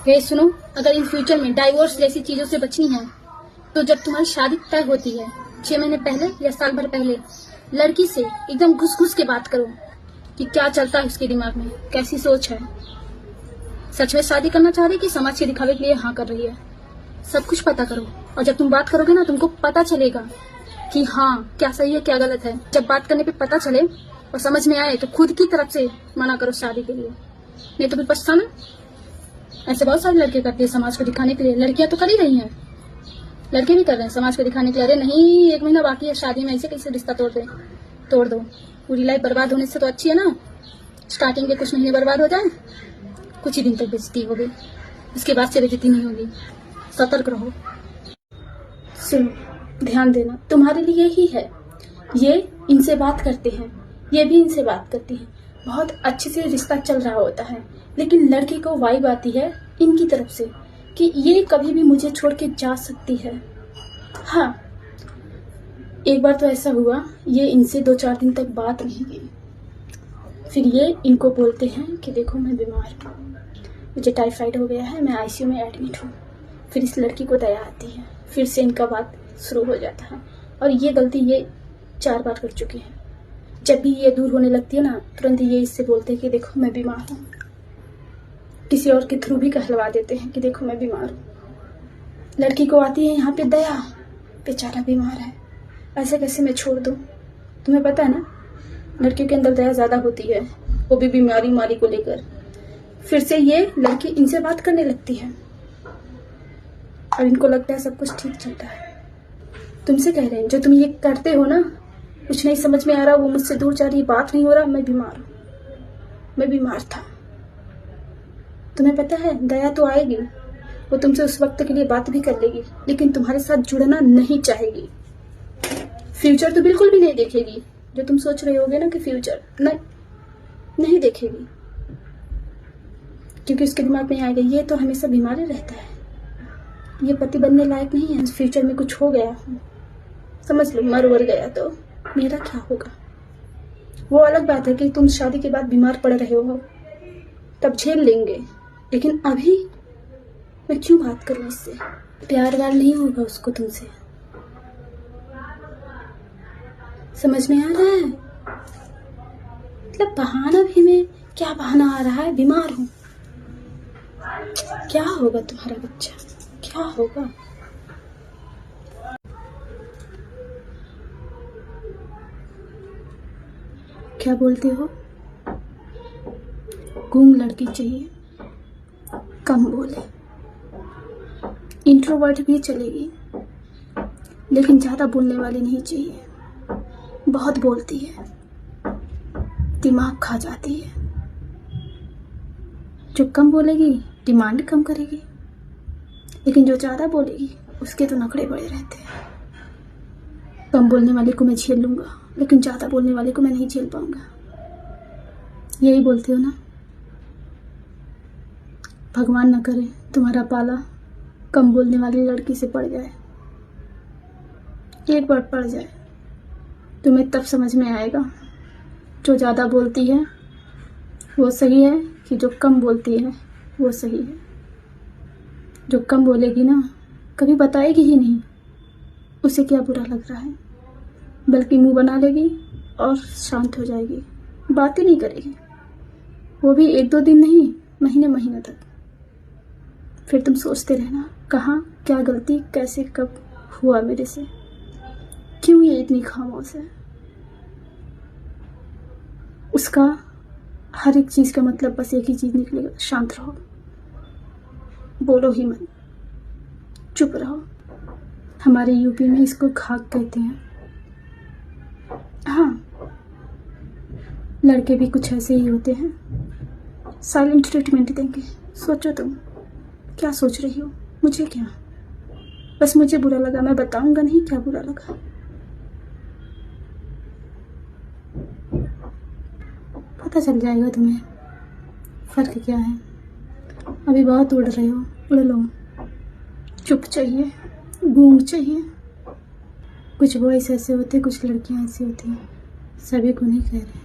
ये सुनो, अगर इन फ्यूचर में डाइवोर्स जैसी चीजों से बचनी है तो जब तुम्हारी शादी तय होती है 6 महीने पहले या साल भर पहले लड़की से एकदम घुस घुस के बात करो कि क्या चलता है उसके दिमाग में, कैसी सोच है, सच में शादी करना चाह रही कि समाज के दिखावे के लिए हाँ कर रही है। सब कुछ पता करो और जब तुम बात करोगे ना तुमको पता चलेगा कि हाँ क्या सही है क्या गलत है। जब बात करने पे पता चले और समझ में आए तो खुद की तरफ से मना करो शादी के लिए, नहीं तो फिर पछताना। ऐसे बहुत सारे लड़के करते हैं समाज को दिखाने के लिए। लड़कियां तो कर ही रही हैं, लड़के भी कर रहे हैं समाज को दिखाने के लिए। अरे नहीं, 1 महीना बाकी है शादी में, ऐसे कैसे रिश्ता तोड़ दो। पूरी लाइफ बर्बाद होने से तो अच्छी है ना, स्टार्टिंग के कुछ महीने बर्बाद हो जाए, कुछ ही दिन तक बेइज्जती होगी, उसके बाद से बेइज्जती नहीं होगी। सतर्क रहो। सुनो, ध्यान देना, तुम्हारे लिए ही है। ये इनसे बात करते हैं, ये भी इनसे बात करती है, बहुत अच्छे से रिश्ता चल रहा होता है, लेकिन लड़की को वाइब आती है इनकी तरफ से कि ये कभी भी मुझे छोड़ के जा सकती है। हाँ, एक बार तो ऐसा हुआ, ये इनसे 2-4 दिन तक बात नहीं की। फिर ये इनको बोलते हैं कि देखो मैं बीमार हूँ, मुझे टाइफाइड हो गया है, मैं आईसीयू में एडमिट हूँ। फिर इस लड़की को दया आती है, फिर से इनका बात शुरू हो जाता है। और ये गलती ये 4 बार कर चुकी है। जब भी ये दूर होने लगती है ना, तुरंत ये इससे बोलते हैं कि देखो मैं बीमार हूँ। किसी और के थ्रू भी कहलवा देते हैं कि देखो मैं बीमार हूँ। लड़की को आती है यहाँ पे दया, बेचारा बीमार है, ऐसे कैसे मैं छोड़ दूँ। तुम्हें पता है ना, लड़कियों के अंदर दया ज्यादा होती है, वो भी बीमारी को लेकर। फिर से ये लड़की इनसे बात करने लगती है और इनको लगता है सब कुछ ठीक चलता है। तुमसे कह रहे हैं, जो तुम ये करते हो ना, कुछ नहीं समझ में आ रहा, वो मुझसे दूर जा रही, बात नहीं हो रहा, मैं बीमार हूँ, मैं बीमार था। तुम्हें पता है दया तो आएगी, वो तुमसे उस वक्त के लिए बात भी कर लेगी, लेकिन तुम्हारे साथ जुड़ना नहीं चाहेगी। फ्यूचर तो बिल्कुल भी नहीं देखेगी। जो तुम सोच रहे होगे ना कि फ्यूचर नहीं देखेगी, क्योंकि उसके दिमाग में आएगा ये तो हमेशा बीमार ही रहता है, ये पति बनने लायक नहीं है। फ्यूचर में कुछ हो गया, समझ लो मर गया तो मेरा क्या होगा। वो अलग बात है कि तुम शादी के बाद बीमार पड़ रहे हो, तब झेल लेंगे, लेकिन अभी मैं क्यों बात करूं इससे। प्यार वार नहीं होगा उसको तुमसे, समझ में आ रहा है। मतलब बहाना भी में क्या बहाना आ रहा है, बीमार हूं। क्या होगा तुम्हारा बच्चा, क्या होगा। क्या बोलते हो, गूंग लड़की चाहिए, कम बोले। इंट्रोवर्ट भी चलेगी, लेकिन ज्यादा बोलने वाली नहीं चाहिए। बहुत बोलती है, दिमाग खा जाती है। जो कम बोलेगी डिमांड कम करेगी, लेकिन जो ज्यादा बोलेगी उसके तो नखरे बड़े रहते हैं। कम बोलने वाले को मैं झेल लूंगा, लेकिन ज्यादा बोलने वाले को मैं नहीं झेल पाऊंगा। यही बोलते हो ना। भगवान न करे तुम्हारा पाला कम बोलने वाली लड़की से पड़ जाए। एक बार पड़ जाए तुम्हें तब समझ में आएगा, जो ज्यादा बोलती है वो सही है कि जो कम बोलती है वो सही है। जो कम बोलेगी ना, कभी बताएगी ही नहीं उसे क्या बुरा लग रहा है, बल्कि मुंह बना लेगी और शांत हो जाएगी, बात ही नहीं करेगी। वो भी 1-2 दिन नहीं, महीने तक। फिर तुम सोचते रहना कहाँ क्या गलती, कैसे, कब हुआ मेरे से, क्यों ये इतनी खामोश है। उसका हर एक चीज का मतलब बस एक ही चीज निकलेगा, शांत रहो, बोलो ही मत, चुप रहो। हमारे यूपी में इसको खाक कहते हैं। हाँ, लड़के भी कुछ ऐसे ही होते हैं, साइलेंट ट्रीटमेंट देंगे। सोचो तुम क्या सोच रही हो, मुझे क्या, बस मुझे बुरा लगा, मैं बताऊंगा नहीं क्या बुरा लगा। पता चल जाएगा तुम्हें फर्क क्या है। अभी बहुत उड़ रहे हो, उड़ लो। चुप चाहिए, गूंग चाहिए। कुछ बॉयज ऐसे होते, कुछ लड़कियां ऐसी होती हैं, सभी को नहीं कह रहे।